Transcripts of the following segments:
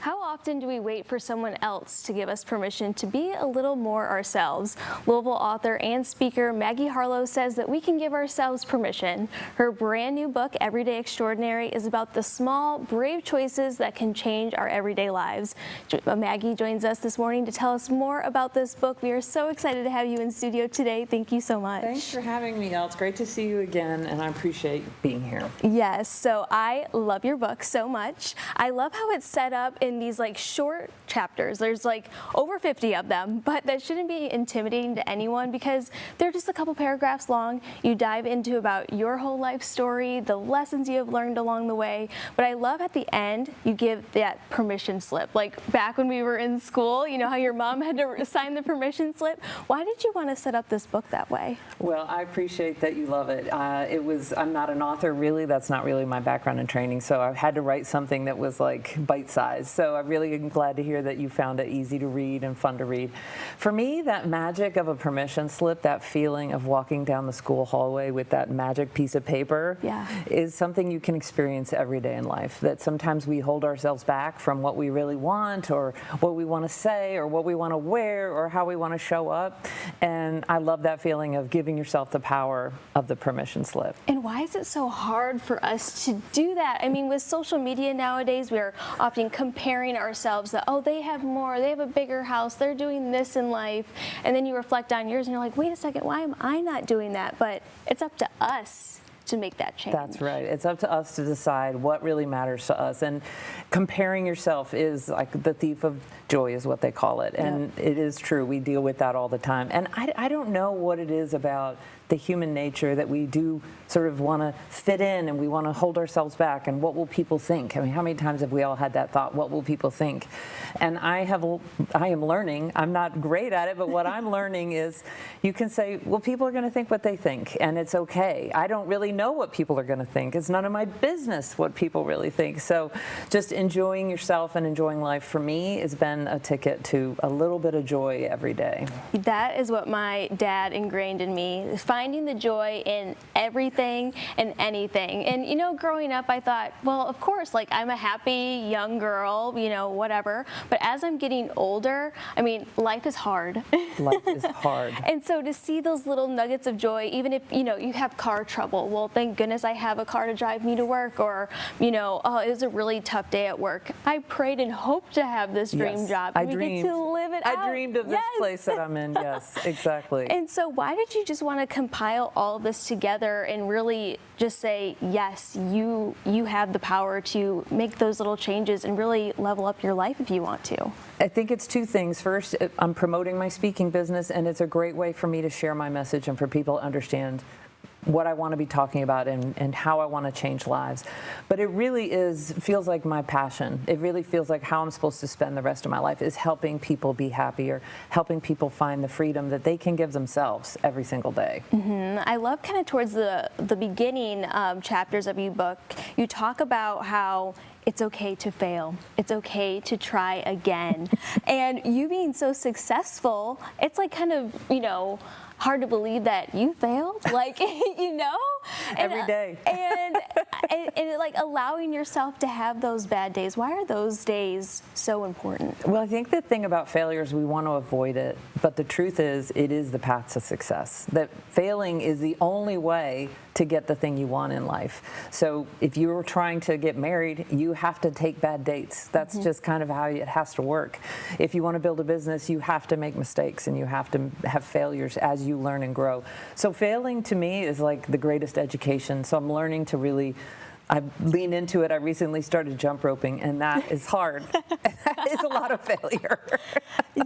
How often do we wait for someone else to give us permission to be a little more ourselves? Louisville author and speaker Maggie Harlow says that we can give ourselves permission. Her brand new book, Everyday Extraordinary, is about the small, brave choices that can change our everyday lives. Maggie joins us this morning to tell us more about this book. We are so excited to have you in studio today. Thank you so much. Thanks for having me, Elle. It's great to see you again, and I appreciate being here. Yes, so I love your book so much. I love how it's set up in these like short chapters. There's like over 50 of them, but that shouldn't be intimidating to anyone because they're just a couple paragraphs long. You dive into about your whole life story, the lessons you have learned along the way. But I love at the end, you give that permission slip. Like back when we were in school, you know how your mom had to sign the permission slip? Why did you want to set up this book that way? Well, I appreciate that you love it. I'm not an author really. That's not really my background and training. So I had to write something that was like bite-sized. So I really am glad to hear that you found it easy to read and fun to read. For me, that magic of a permission slip, that feeling of walking down the school hallway with that magic piece of paper is something you can experience every day in life. That sometimes we hold ourselves back from what we really want or what we want to say or what we want to wear or how we want to show up. And I love that feeling of giving yourself the power of the permission slip. And why is it so hard for us to do that? I mean, with social media nowadays, we're often comparing ourselves that, oh, they have more, they have a bigger house, they're doing this in life. And then you reflect on yours and you're like, wait a second, why am I not doing that? But it's up to us to make that change. That's right. It's up to us to decide what really matters to us. And comparing yourself is like the thief of joy is what they call it. And it is true. We deal with that all the time. And I don't know what it is about the human nature that we do sort of want to fit in and we want to hold ourselves back and what will people think? I mean, how many times have we all had that thought, what will people think? And I am learning, I'm not great at it, but what I'm learning is you can say, well, people are going to think what they think and it's okay. I don't really know what people are going to think. It's none of my business what people really think. So just enjoying yourself and enjoying life for me has been a ticket to a little bit of joy every day. That is what my dad ingrained in me, finding the joy in everything and anything. And you know, growing up I thought, well, of course, like I'm a happy young girl, you know, whatever. But as I'm getting older, I mean, life is hard. Life is hard. And so to see those little nuggets of joy, even if, you know, you have car trouble, well, thank goodness I have a car to drive me to work, or, you know, oh, it was a really tough day at work. I prayed and hoped to have this dream job. I we dreamed, get to live it out. I dreamed of this place that I'm in. Yes, exactly. And so why did you just want to compile all of this together and really just say, yes, you have the power to make those little changes and really level up your life if you want to? I think it's two things. First, I'm promoting my speaking business, and it's a great way for me to share my message and for people to understand what I want to be talking about and how I want to change lives. But it really feels like my passion. It really feels like how I'm supposed to spend the rest of my life is helping people be happier, helping people find the freedom that they can give themselves every single day. I love kind of towards the beginning chapters of your book, you talk about how it's okay to fail. It's okay to try again. And you being so successful, it's like kind of, you know, hard to believe that you failed, like, you know? Every day. And like allowing yourself to have those bad days. Why are those days so important? Well, I think the thing about failure is we want to avoid it, but the truth is it is the path to success. That failing is the only way to get the thing you want in life. So if you were trying to get married, you have to take bad dates. That's just kind of how it has to work. If you want to build a business, you have to make mistakes and you have to have failures as you learn and grow. So failing to me is like the greatest education. So I'm learning to really I lean into it. I recently started jump roping, and that is hard. That is a lot of failure.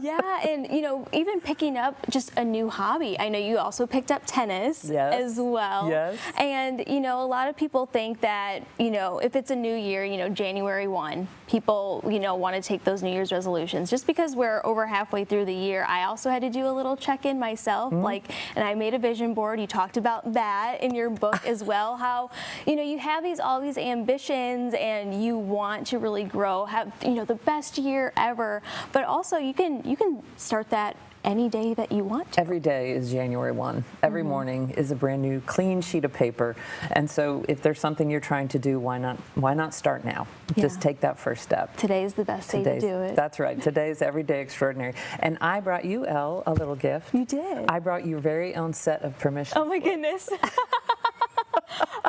Yeah, and you know, even picking up just a new hobby. I know you also picked up tennis as well. Yes. And you know, a lot of people think that, you know, if it's a new year, you know, January 1, people, you know, want to take those New Year's resolutions. Just because we're over halfway through the year, I also had to do a little check-in myself, like, and I made a vision board. You talked about that in your book as well, how, you know, you have all these ambitions and you want to really grow, have, you know, the best year ever, but also you can start that any day that you want to. Every day is January 1. Every morning is a brand new clean sheet of paper. And so if there's something you're trying to do, why not start now? Just take that first step. Today's the best day to do it. That's right. Today's Everyday Extraordinary. And I brought you, Elle, a little gift. You did. I brought your very own set of permissions. Oh my goodness.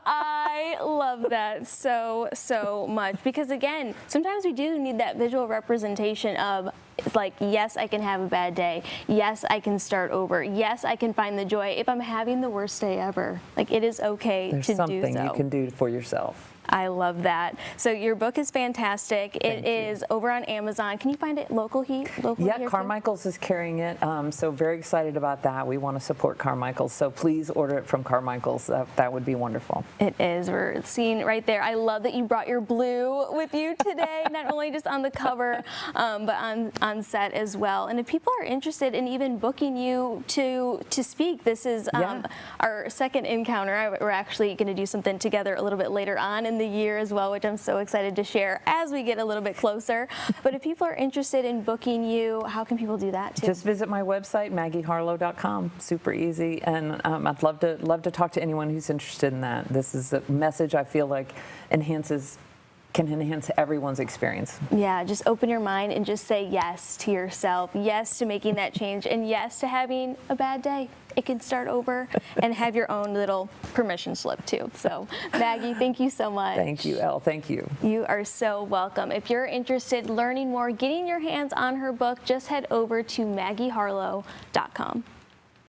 I love that so much because, again, sometimes we do need that visual representation of, like, yes, I can have a bad day. Yes, I can start over. Yes, I can find the joy if I'm having the worst day ever. Like, it is okay There's to do so. something you can do for yourself. I love that. So your book is fantastic. It is over on Amazon. Can you find it locally? Yeah, Carmichael's is carrying it. So very excited about that. We want to support Carmichael's. So please order it from Carmichael's. That would be wonderful. It is. We're seeing right there. I love that you brought your blue with you today, not only just on the cover, but on set as well. And if people are interested in even booking you to speak, this is our second encounter. We're actually going to do something together a little bit later on in the year as well, which I'm so excited to share as we get a little bit closer. But if people are interested in booking you, how can people do that too? Just visit my website, maggieharlow.com. Super easy, and I'd love to talk to anyone who's interested in that. This is a message I feel like can enhance everyone's experience. Yeah, just open your mind and just say yes to yourself, yes to making that change, and yes to having a bad day. It can start over and have your own little permission slip too. So, Maggie, thank you so much. Thank you, Elle. Thank you. You are so welcome. If you're interested in learning more, getting your hands on her book, just head over to maggieharlow.com.